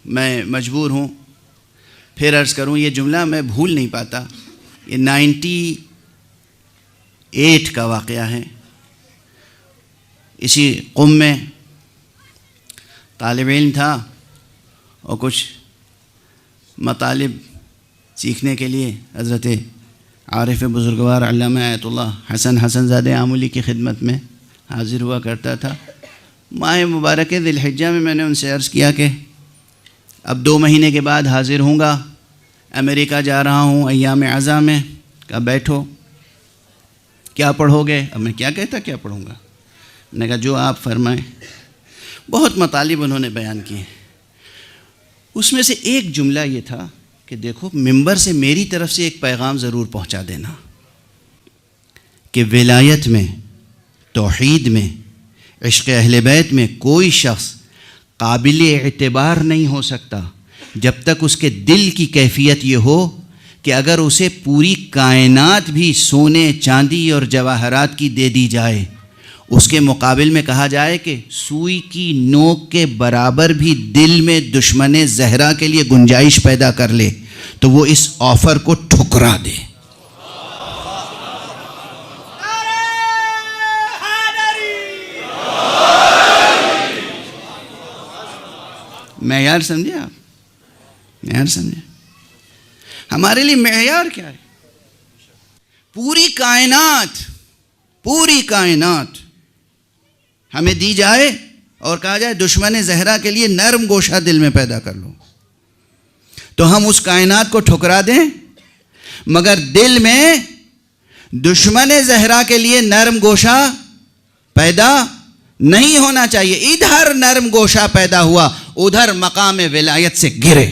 میں مجبور ہوں پھر عرض کروں، یہ جملہ میں بھول نہیں پاتا. یہ 98 کا واقعہ ہے. اسی قم میں طالب علم تھا اور کچھ مطالب سیکھنے کے لیے حضرت عارف بزرگوار علامہ آیت اللہ حسن زادہ آمولی کی خدمت میں حاضر ہوا کرتا تھا. ماہ مبارک ذی الحجہ میں نے ان سے عرض کیا کہ اب 2 مہینے کے بعد حاضر ہوں گا، امریکہ جا رہا ہوں ایام عزا میں. کہا بیٹھو، کیا پڑھو گے؟ اب میں کیا کہتا کیا پڑھوں گا؟ میں نے کہا جو آپ فرمائیں. بہت مطالب انہوں نے بیان کیے. اس میں سے ایک جملہ یہ تھا کہ دیکھو ممبر سے میری طرف سے ایک پیغام ضرور پہنچا دینا کہ ولایت میں، توحید میں، عشق اہل بیت میں کوئی شخص قابل اعتبار نہیں ہو سکتا جب تک اس کے دل کی کیفیت یہ ہو کہ اگر اسے پوری کائنات بھی سونے چاندی اور جواہرات کی دے دی جائے، اس کے مقابل میں کہا جائے کہ سوئی کی نوک کے برابر بھی دل میں دشمن زہرا کے لیے گنجائش پیدا کر لے تو وہ اس آفر کو ٹھکرا دے. معیار سمجھے آپ؟ معیار سمجھے؟ ہمارے لیے معیار کیا ہے؟ پوری کائنات ہمیں دی جائے اور کہا جائے دشمن زہرا کے لیے نرم گوشہ دل میں پیدا کر لو، تو ہم اس کائنات کو ٹھکرا دیں، مگر دل میں دشمن زہرا کے لیے نرم گوشہ پیدا نہیں ہونا چاہیے. ادھر نرم گوشہ پیدا ہوا، ادھر مقام ولایت سے گرے.